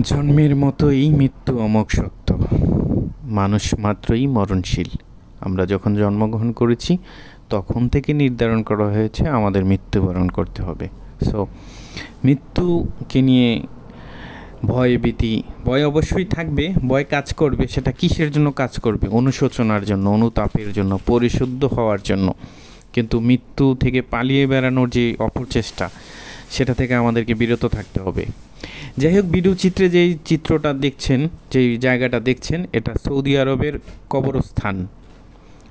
জন্মের মতোই মৃত্যু অমোঘ সত্য। মানুষ মাত্রই মরণশীল। আমরা যখন জন্মগ্রহণ করেছি তখন থেকে নির্ধারণ করা হয়েছে আমাদের মৃত্যুবরণ করতে হবে। সো মৃত্যুকে নিয়ে ভয় ভয় অবশ্যই থাকবে, ভয় কাজ করবে। সেটা কিসের জন্য কাজ করবে? অনুশোচনার জন্য, অনুতাপের জন্য, পরিশুদ্ধ হওয়ার জন্য। কিন্তু মৃত্যু থেকে পালিয়ে বেড়ানোর যে অপচেষ্টা, সেটা থেকে আমাদেরকে বিরত থাকতে হবে। যাই হোক, ভিডিও চিত্রে যেই চিত্রটা দেখছেন, যেই জায়গাটা দেখছেন, এটা সৌদি আরবের কবরস্থান।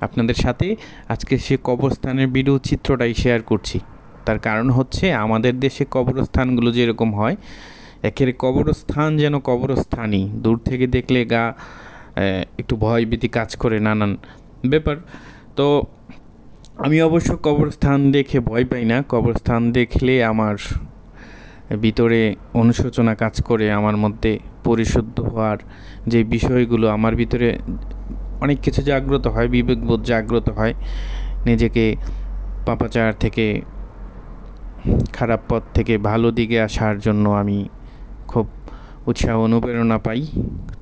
আপনাদের সাথে আজকে সে কবরস্থানের ভিডিও চিত্রটাই শেয়ার করছি। তার কারণ হচ্ছে, আমাদের দেশে কবরস্থানগুলো যেরকম হয়, একের কবরস্থান যেন কবরস্থানই, দূর থেকে দেখলে গা একটু ভয়ভীতি কাজ করে, নানান ব্যাপার। তো আমি অবশ্য কবরস্থান দেখে ভয় পাই না। কবরস্থান দেখলে আমার ভিতরে অনুশোচনা কাজ করে, আমার মধ্যে পরিশুদ্ধ হওয়ার যে বিষয়গুলো, আমার ভিতরে অনেক কিছু জাগ্রত হয়, বিবেকবোধ জাগ্রত হয়। নিজেকে পাপাচার থেকে, খারাপ পথ থেকে ভালো দিকে আসার জন্য আমি খুব উৎসাহ অনুপ্রেরণা পাই।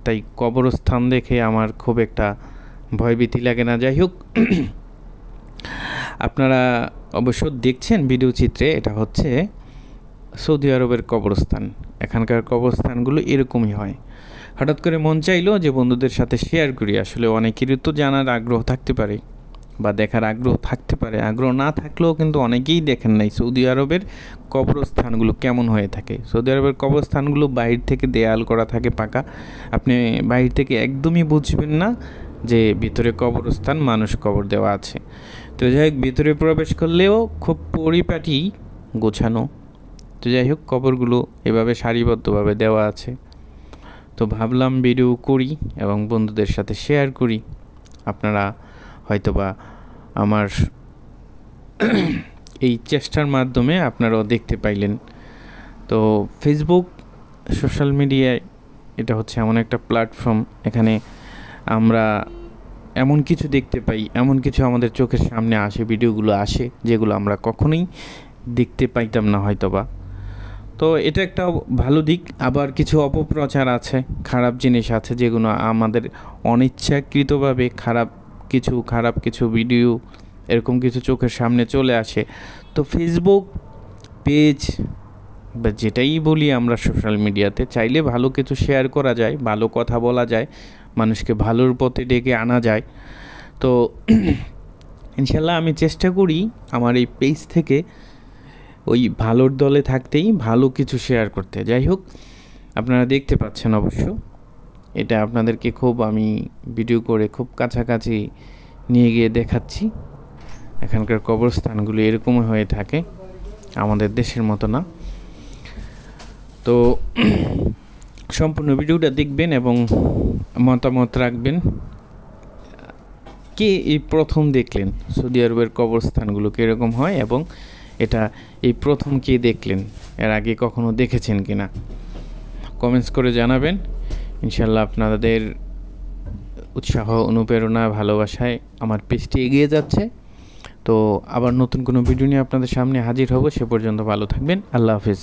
তাই কবরস্থান দেখে আমার খুব একটা ভয়ভীতি লাগে না। যাই হোক, আপনারা অবশ্য দেখছেন ভিডিও চিত্রে, এটা হচ্ছে সৌদি আরবের কবরস্থান। এখানকার কবরস্থানগুলো এরকমই হয়। হঠাৎ করে মন চাইলো যে বন্ধুদের সাথে শেয়ার করি। আসলে অনেকেরই তো জানার আগ্রহ থাকতে পারে বা দেখার আগ্রহ থাকতে পারে। আগ্রহ না থাকলেও কিন্তু অনেকেই দেখেন নাই সৌদি আরবের কবরস্থানগুলো কেমন হয়ে থাকে। সৌদি আরবের কবরস্থানগুলো বাইরে থেকে দেয়াল করা থাকে পাকা। আপনি বাইরে থেকে একদমই বুঝবেন না যে ভিতরে কবরস্থান, মানুষ কবর দেওয়া আছে। তো যাই হোক, ভিতরে প্রবেশ করলেও খুব পরিপাটি গোছানো। তো যাই হোক, কবরগুলো এভাবে সারিবদ্ধভাবে দেওয়া আছে। তো ভাবলাম ভিডিও করি এবং বন্ধুদের সাথে শেয়ার করি। আপনারা হয়তোবা আমার এই চেষ্টার মাধ্যমে আপনারাও দেখতে পাইলেন। তো ফেসবুক সোশ্যাল মিডিয়ায় এটা হচ্ছে এমন একটা প্ল্যাটফর্ম, এখানে আমরা এমন কিছু দেখতে পাই, এমন কিছু আমাদের চোখের সামনে আসে, ভিডিওগুলো আসে যেগুলো আমরা কখনোই দেখতে পাইতাম না হয়তোবা। তো এটা একটা ভালো দিক। আবার কিছু অপপ্রচার আছে, খারাপ জিনিস আছে, যেগুলো আমাদের অনিচ্ছাকৃতভাবে খারাপ কিছু ভিডিও এরকম কিছু চোখের সামনে চলে আসে। তো ফেসবুক পেজ বা যেটাই বলি আমরা সোশ্যাল মিডিয়াতে, চাইলে ভালো কিছু শেয়ার করা যায়, ভালো কথা বলা যায়, মানুষকে ভালোর পথে ডেকে আনা যায়। তো ইনশাল্লাহ আমি চেষ্টা করি আমার এই পেজ থেকে ওই ভালোর দলে থাকতেই ভালো কিছু শেয়ার করতে। যাই হোক, আপনারা দেখতে পাচ্ছেন অবশ্য, এটা আপনাদেরকে খুব আমি ভিডিও করে খুব কাছাকাছি নিয়ে গিয়ে দেখাচ্ছি। এখানকার কবরস্থানগুলো এরকমই হয়ে থাকে, আমাদের দেশের মতো না। তো সম্পূর্ণ ভিডিওটা দেখবেন এবং মতামত রাখবেন। কে এই প্রথম দেখলেন সৌদি আরবের কবরস্থানগুলো কীরকম হয়, এবং এটা এই প্রথম কে দেখলেন, এর আগে কখনো দেখেছেন কি না, কমেন্টস করে জানাবেন। ইনশাল্লাহ আপনাদের উৎসাহ, অনুপ্রেরণা, ভালোবাসায় আমার পেজটি এগিয়ে যাচ্ছে। তো আবার নতুন কোনো ভিডিও নিয়ে আপনাদের সামনে হাজির হব। সে পর্যন্ত ভালো থাকবেন। আল্লাহ হাফেজ।